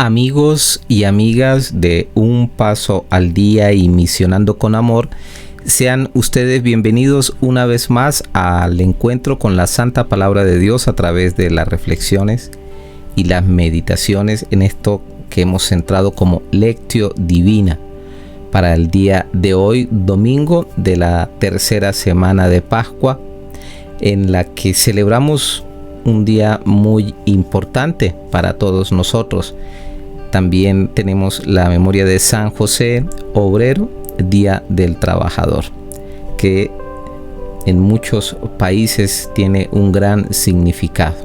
Amigos y amigas de Un Paso al Día y Misionando con Amor, sean ustedes bienvenidos una vez más al encuentro con la Santa Palabra de Dios a través de las reflexiones y las meditaciones en esto que hemos centrado como Lectio Divina para el día de hoy, domingo de la tercera semana de Pascua, en la que celebramos un día muy importante para todos nosotros. También tenemos la memoria de San José Obrero, Día del Trabajador, que en muchos países tiene un gran significado.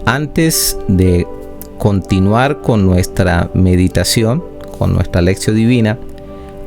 Antes de continuar con nuestra meditación, con nuestra lección divina,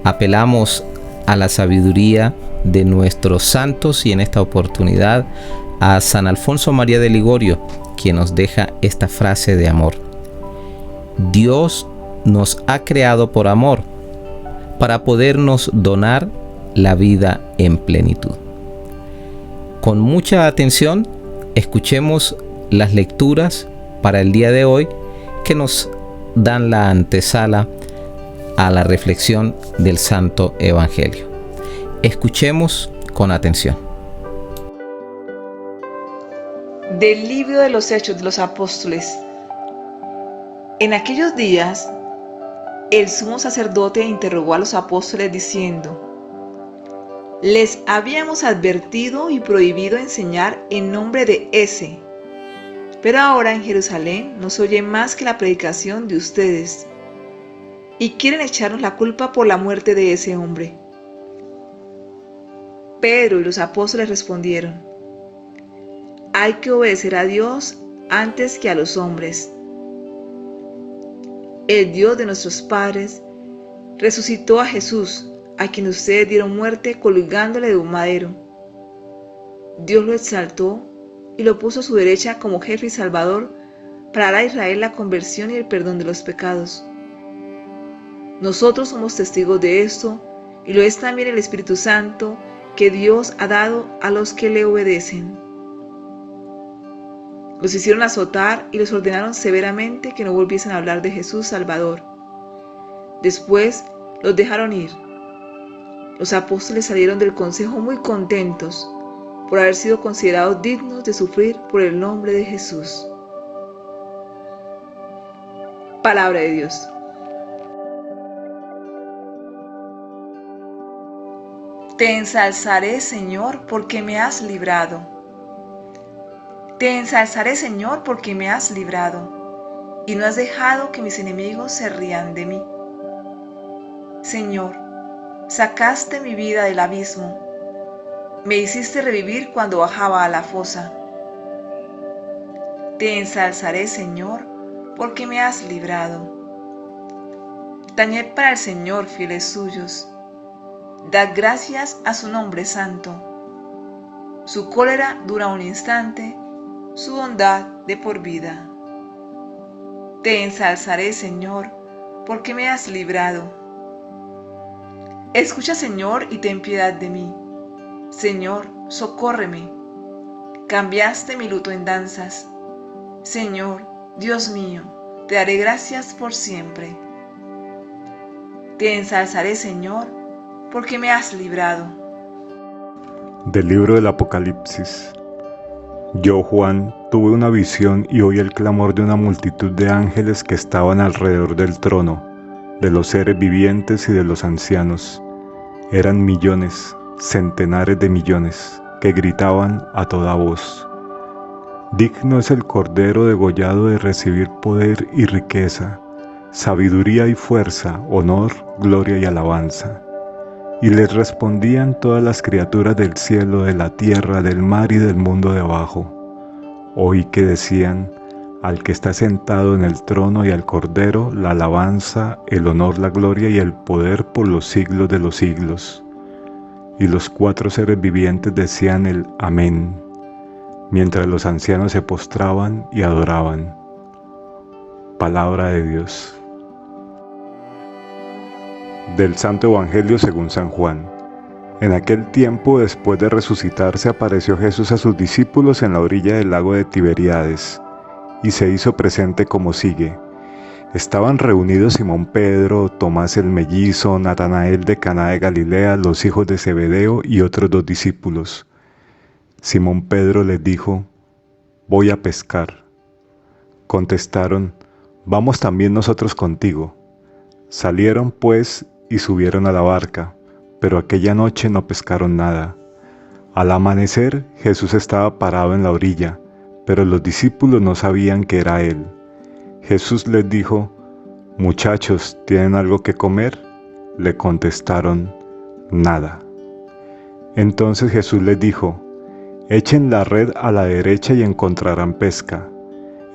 apelamos a la sabiduría de nuestros santos y en esta oportunidad a San Alfonso María de Ligorio, quien nos deja esta frase de amor. Dios nos ha creado por amor, para podernos donar la vida en plenitud. Con mucha atención, escuchemos las lecturas para el día de hoy que nos dan la antesala a la reflexión del Santo Evangelio. Escuchemos con atención. Del libro de los Hechos de los Apóstoles. En aquellos días, el sumo sacerdote interrogó a los apóstoles diciendo: les habíamos advertido y prohibido enseñar en nombre de ese, pero ahora en Jerusalén no se oye más que la predicación de ustedes, y quieren echarnos la culpa por la muerte de ese hombre. Pedro y los apóstoles respondieron: hay que obedecer a Dios antes que a los hombres. El Dios de nuestros padres resucitó a Jesús, a quien ustedes dieron muerte colgándole de un madero. Dios lo exaltó y lo puso a su derecha como jefe y salvador para dar a Israel la conversión y el perdón de los pecados. Nosotros somos testigos de esto, y lo es también el Espíritu Santo que Dios ha dado a los que le obedecen. Los hicieron azotar y los ordenaron severamente que no volviesen a hablar de Jesús Salvador. Después los dejaron ir. Los apóstoles salieron del consejo muy contentos por haber sido considerados dignos de sufrir por el nombre de Jesús. Palabra de Dios. Te ensalzaré, Señor, porque me has librado. Te ensalzaré, Señor, porque me has librado, y no has dejado que mis enemigos se rían de mí. Señor, sacaste mi vida del abismo, me hiciste revivir cuando bajaba a la fosa. Te ensalzaré, Señor, porque me has librado. Tañed para el Señor, fieles suyos, dad gracias a su nombre santo. Su cólera dura un instante, su bondad de por vida. Te ensalzaré, Señor, porque me has librado. Escucha, Señor, y ten piedad de mí. Señor, socórreme. Cambiaste mi luto en danzas. Señor, Dios mío, te daré gracias por siempre. Te ensalzaré, Señor, porque me has librado. Del libro del Apocalipsis. Yo, Juan, tuve una visión y oí el clamor de una multitud de ángeles que estaban alrededor del trono, de los seres vivientes y de los ancianos. Eran millones, centenares de millones, que gritaban a toda voz: digno es el Cordero degollado de recibir poder y riqueza, sabiduría y fuerza, honor, gloria y alabanza. Y les respondían todas las criaturas del cielo, de la tierra, del mar y del mundo debajo. Oí que decían: al que está sentado en el trono y al Cordero, la alabanza, el honor, la gloria y el poder por los siglos de los siglos. Y los cuatro seres vivientes decían el Amén, mientras los ancianos se postraban y adoraban. Palabra de Dios. Del Santo Evangelio según San Juan. En aquel tiempo, después de resucitarse, apareció Jesús a sus discípulos en la orilla del lago de Tiberíades, y se hizo presente como sigue. Estaban reunidos Simón Pedro, Tomás el mellizo, Natanael de Caná de Galilea, los hijos de Zebedeo y otros 2 discípulos. Simón Pedro les dijo: «Voy a pescar». Contestaron: «Vamos también nosotros contigo». Salieron pues y subieron a la barca, pero aquella noche no pescaron nada. Al amanecer, Jesús estaba parado en la orilla, pero los discípulos no sabían que era Él. Jesús les dijo: «Muchachos, ¿tienen algo que comer?». Le contestaron: «Nada». Entonces Jesús les dijo: «Echen la red a la derecha y encontrarán pesca».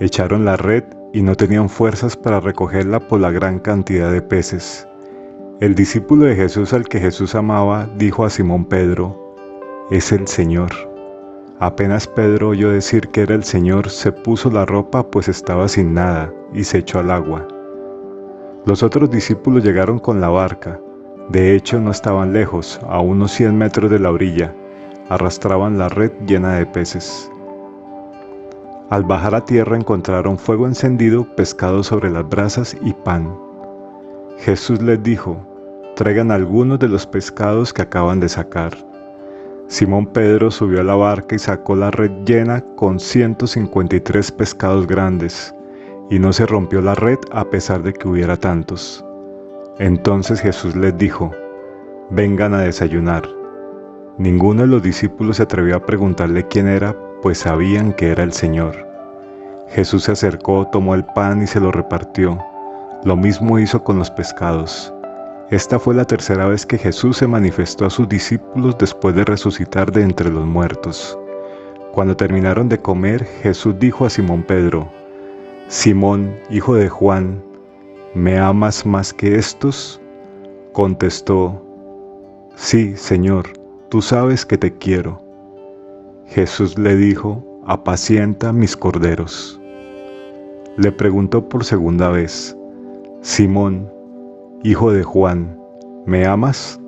Echaron la red y no tenían fuerzas para recogerla por la gran cantidad de peces. El discípulo de Jesús al que Jesús amaba dijo a Simón Pedro: «Es el Señor». Apenas Pedro oyó decir que era el Señor, se puso la ropa, pues estaba sin nada, y se echó al agua. Los otros discípulos llegaron con la barca. De hecho, no estaban lejos, a unos 100 metros de la orilla. Arrastraban la red llena de peces. Al bajar a tierra encontraron fuego encendido, pescado sobre las brasas y pan. Jesús les dijo: «Traigan algunos de los pescados que acaban de sacar». Simón Pedro subió a la barca y sacó la red llena con 153 pescados grandes, y no se rompió la red a pesar de que hubiera tantos. Entonces Jesús les dijo: «Vengan a desayunar». Ninguno de los discípulos se atrevió a preguntarle quién era, pues sabían que era el Señor. Jesús se acercó, tomó el pan y se lo repartió. Lo mismo hizo con los pescados. Esta fue la tercera vez que Jesús se manifestó a sus discípulos después de resucitar de entre los muertos. Cuando terminaron de comer, Jesús dijo a Simón Pedro: «Simón, hijo de Juan, ¿me amas más que estos?». Contestó: «Sí, Señor, tú sabes que te quiero». Jesús le dijo: «Apacienta mis corderos». Le preguntó por segunda vez: «Simón, hijo de Juan, ¿me amas?».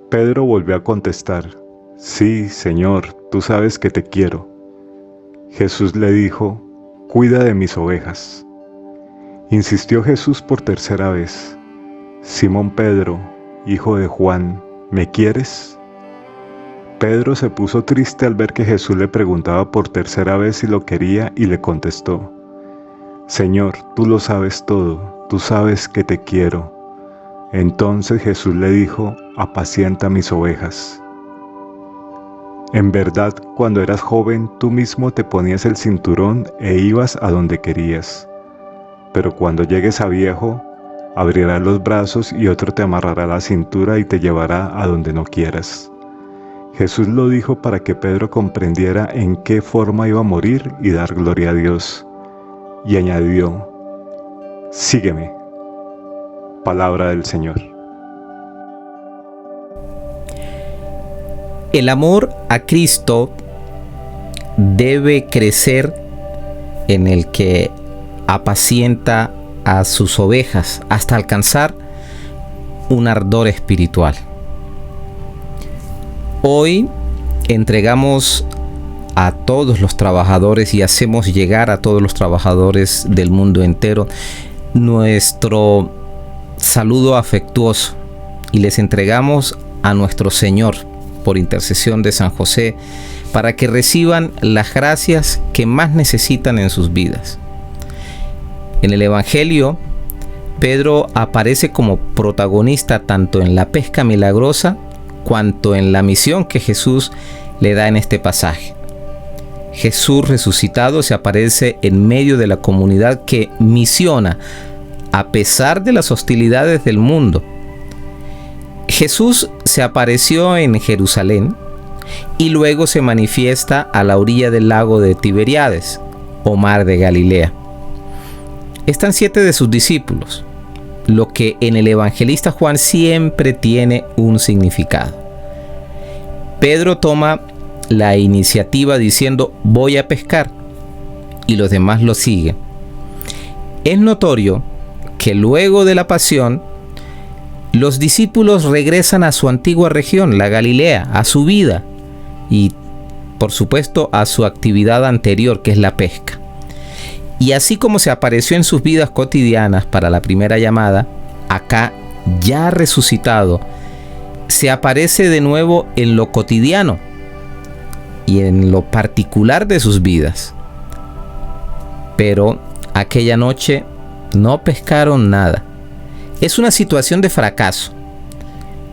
Pedro volvió a contestar: «Sí, Señor, tú sabes que te quiero». Jesús le dijo: «Cuida de mis ovejas». Insistió Jesús por tercera vez: «Simón Pedro, hijo de Juan, ¿me quieres?». Pedro se puso triste al ver que Jesús le preguntaba por tercera vez si lo quería y le contestó: «Señor, tú lo sabes todo, tú sabes que te quiero». Entonces Jesús le dijo: «Apacienta mis ovejas». En verdad, cuando eras joven, tú mismo te ponías el cinturón e ibas a donde querías. Pero cuando llegues a viejo, abrirás los brazos y otro te amarrará la cintura y te llevará a donde no quieras. Jesús lo dijo para que Pedro comprendiera en qué forma iba a morir y dar gloria a Dios. Y añadió: «Sígueme». Palabra del Señor. El amor a Cristo debe crecer en el que apacienta a sus ovejas hasta alcanzar un ardor espiritual. Hoy entregamos a todos los trabajadores y hacemos llegar a todos los trabajadores del mundo entero nuestro saludo afectuoso y les entregamos a nuestro Señor por intercesión de San José para que reciban las gracias que más necesitan en sus vidas. En el Evangelio, Pedro aparece como protagonista tanto en la pesca milagrosa cuanto en la misión que Jesús le da en este pasaje. Jesús resucitado se aparece en medio de la comunidad que misiona a pesar de las hostilidades del mundo. Jesús se apareció en Jerusalén y luego se manifiesta a la orilla del lago de Tiberíades o mar de Galilea. Están 7 de sus discípulos, lo que en el evangelista Juan siempre tiene un significado. Pedro toma la iniciativa diciendo: «Voy a pescar», y los demás lo siguen. Es notorio que luego de la pasión, los discípulos regresan a su antigua región, la Galilea, a su vida y, por supuesto, a su actividad anterior, que es la pesca. Y así como se apareció en sus vidas cotidianas para la primera llamada, acá ya resucitado, se aparece de nuevo en lo cotidiano y en lo particular de sus vidas. Pero aquella noche no pescaron nada. Es una situación de fracaso,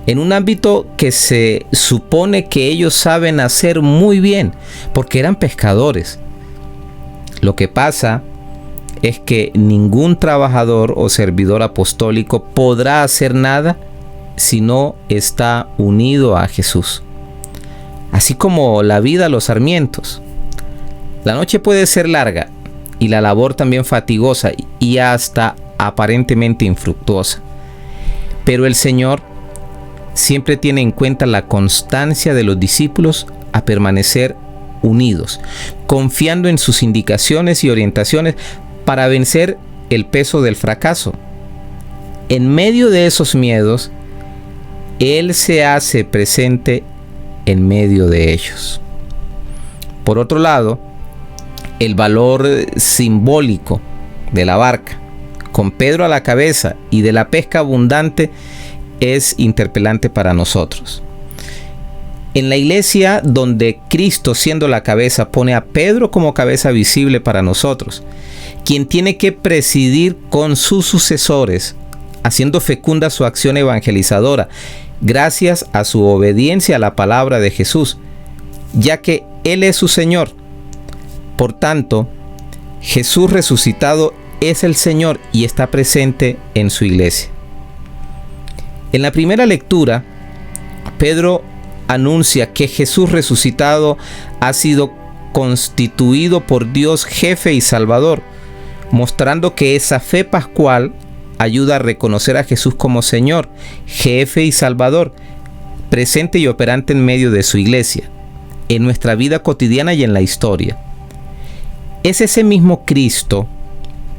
en un ámbito que se supone que ellos saben hacer muy bien, porque eran pescadores. Lo que pasa es que ningún trabajador o servidor apostólico podrá hacer nada si no está unido a Jesús. Así como la vida a los sarmientos. La noche puede ser larga y la labor también fatigosa y hasta aparentemente infructuosa. Pero el Señor siempre tiene en cuenta la constancia de los discípulos a permanecer unidos, confiando en sus indicaciones y orientaciones para vencer el peso del fracaso. En medio de esos miedos, Él se hace presente en medio de ellos. Por otro lado, el valor simbólico de la barca, con Pedro a la cabeza, y de la pesca abundante, es interpelante para nosotros. En la iglesia, donde Cristo, siendo la cabeza, pone a Pedro como cabeza visible para nosotros, quien tiene que presidir con sus sucesores, haciendo fecunda su acción evangelizadora, gracias a su obediencia a la palabra de Jesús, ya que Él es su Señor. Por tanto, Jesús resucitado es el Señor y está presente en su iglesia. En la primera lectura, Pedro anuncia que Jesús resucitado ha sido constituido por Dios jefe y salvador, mostrando que esa fe pascual ayuda a reconocer a Jesús como Señor, jefe y salvador, presente y operante en medio de su iglesia, en nuestra vida cotidiana y en la historia. Es ese mismo Cristo,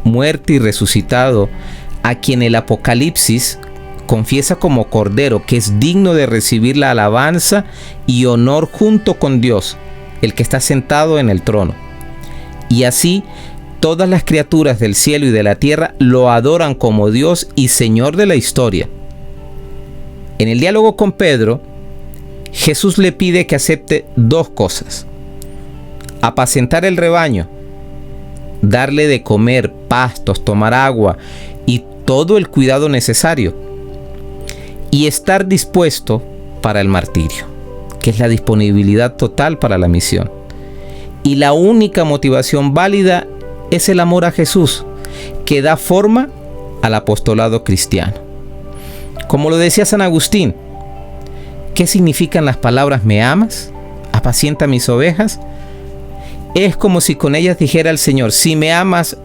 muerto y resucitado, a quien el Apocalipsis confiesa como Cordero, que es digno de recibir la alabanza y honor junto con Dios, el que está sentado en el trono. Y así, todas las criaturas del cielo y de la tierra lo adoran como Dios y Señor de la historia. En el diálogo con Pedro, Jesús le pide que acepte dos cosas: apacentar el rebaño, darle de comer, pastos, tomar agua y todo el cuidado necesario, y estar dispuesto para el martirio, que es la disponibilidad total para la misión. Y la única motivación válida es el amor a Jesús, que da forma al apostolado cristiano. Como lo decía San Agustín, ¿qué significan las palabras "me amas? Apacienta mis ovejas"? Es como si con ellas dijera el Señor: si me amas,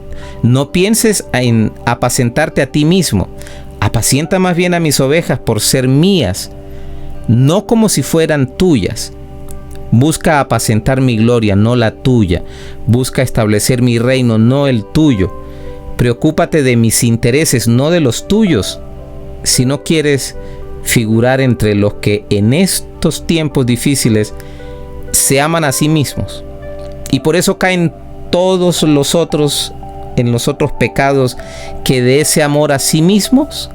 no pienses en apacentarte a ti mismo, apacienta más bien a mis ovejas por ser mías, no como si fueran tuyas. Busca apacentar mi gloria, no la tuya. Busca establecer mi reino, no el tuyo. Preocúpate de mis intereses, no de los tuyos, si no quieres figurar entre los que en estos tiempos difíciles se aman a sí mismos. Y por eso caen todos los otros en los otros pecados que de ese amor a sí mismos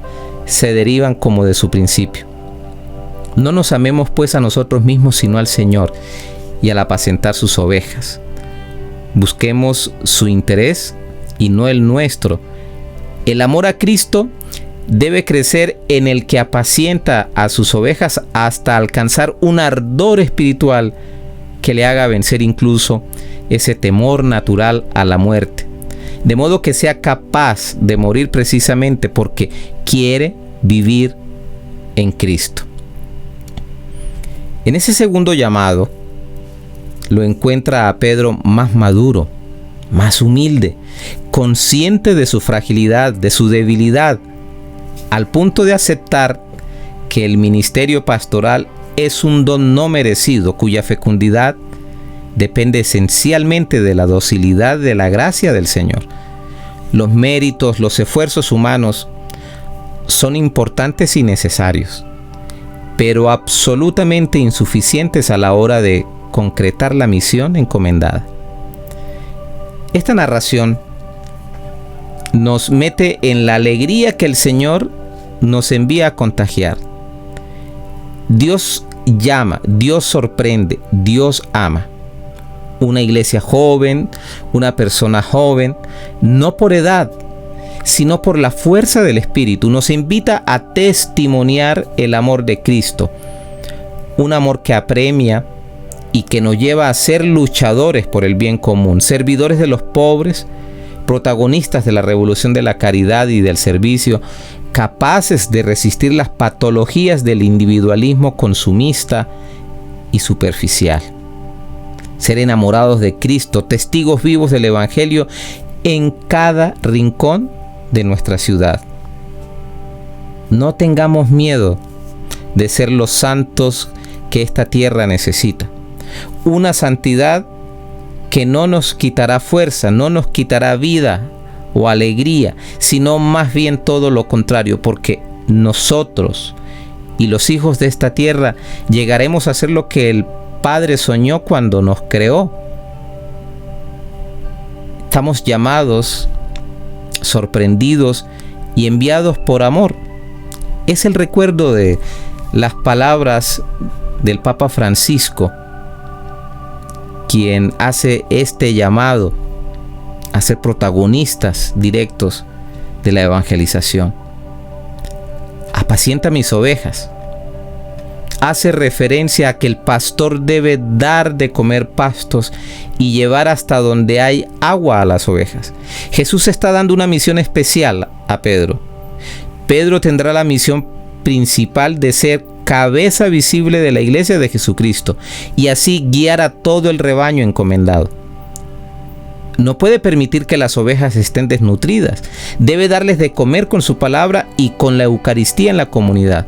se derivan como de su principio. No nos amemos pues a nosotros mismos, sino al Señor y al apacentar sus ovejas. Busquemos su interés y no el nuestro. El amor a Cristo debe crecer en el que apacienta a sus ovejas hasta alcanzar un ardor espiritual que le haga vencer incluso ese temor natural a la muerte, de modo que sea capaz de morir precisamente porque quiere vivir en Cristo. En ese segundo llamado lo encuentra a Pedro más maduro, más humilde, consciente de su fragilidad, de su debilidad, al punto de aceptar que el ministerio pastoral es un don no merecido, cuya fecundidad depende esencialmente de la docilidad de la gracia del Señor. Los méritos, los esfuerzos humanos son importantes y necesarios, pero absolutamente insuficientes a la hora de concretar la misión encomendada. Esta narración nos mete en la alegría que el Señor nos envía a contagiar. Dios llama, Dios sorprende, Dios ama. Una iglesia joven, una persona joven, no por edad, sino por la fuerza del Espíritu, nos invita a testimoniar el amor de Cristo. Un amor que apremia y que nos lleva a ser luchadores por el bien común, servidores de los pobres, protagonistas de la revolución de la caridad y del servicio, capaces de resistir las patologías del individualismo consumista y superficial. Ser enamorados de Cristo, testigos vivos del Evangelio en cada rincón de nuestra ciudad. No tengamos miedo de ser los santos que esta tierra necesita. Una santidad que no nos quitará fuerza, no nos quitará vida o alegría, sino más bien todo lo contrario, porque nosotros y los hijos de esta tierra llegaremos a ser lo que el Padre soñó cuando nos creó. Estamos llamados, sorprendidos y enviados por amor. Es el recuerdo de las palabras del Papa Francisco, quien hace este llamado a ser protagonistas directos de la evangelización. Apacienta mis ovejas. Hace referencia a que el pastor debe dar de comer pastos y llevar hasta donde hay agua a las ovejas. Jesús está dando una misión especial a Pedro. Pedro tendrá la misión principal de ser cabeza visible de la iglesia de Jesucristo y así guiar a todo el rebaño encomendado. No puede permitir que las ovejas estén desnutridas. Debe darles de comer con su palabra y con la Eucaristía en la comunidad.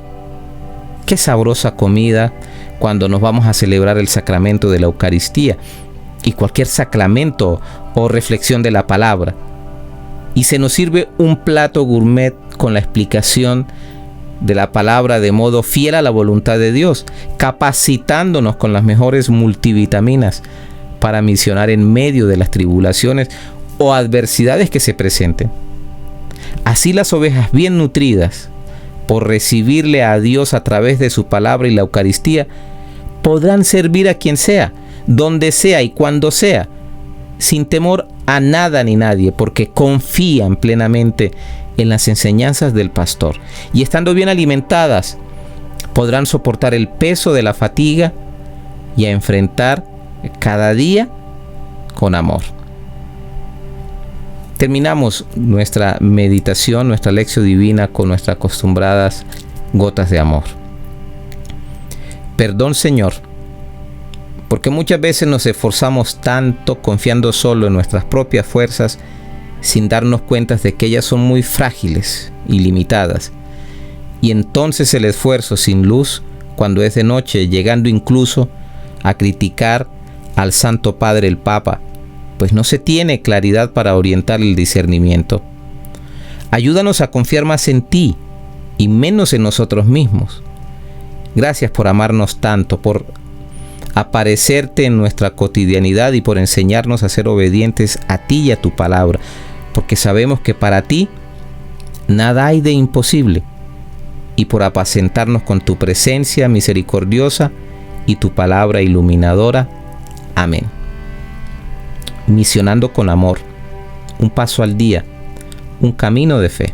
Qué sabrosa comida cuando nos vamos a celebrar el sacramento de la Eucaristía y cualquier sacramento o reflexión de la palabra. Y se nos sirve un plato gourmet con la explicación de la palabra de modo fiel a la voluntad de Dios, capacitándonos con las mejores multivitaminas para misionar en medio de las tribulaciones o adversidades que se presenten. Así las ovejas bien nutridas por recibirle a Dios a través de su palabra y la Eucaristía, podrán servir a quien sea, donde sea y cuando sea, sin temor a nada ni nadie, porque confían plenamente en las enseñanzas del pastor. Y estando bien alimentadas, podrán soportar el peso de la fatiga y a enfrentar cada día con amor. Terminamos nuestra meditación, nuestra lección divina con nuestras acostumbradas gotas de amor. Perdón, Señor, porque muchas veces nos esforzamos tanto confiando solo en nuestras propias fuerzas sin darnos cuenta de que ellas son muy frágiles y limitadas. Y entonces el esfuerzo sin luz, cuando es de noche, llegando incluso a criticar al Santo Padre el Papa, pues no se tiene claridad para orientar el discernimiento. Ayúdanos a confiar más en ti y menos en nosotros mismos. Gracias por amarnos tanto, por aparecerte en nuestra cotidianidad y por enseñarnos a ser obedientes a ti y a tu palabra, porque sabemos que para ti nada hay de imposible, y por apacentarnos con tu presencia misericordiosa y tu palabra iluminadora. Amén. Misionando con amor, un paso al día, un camino de fe.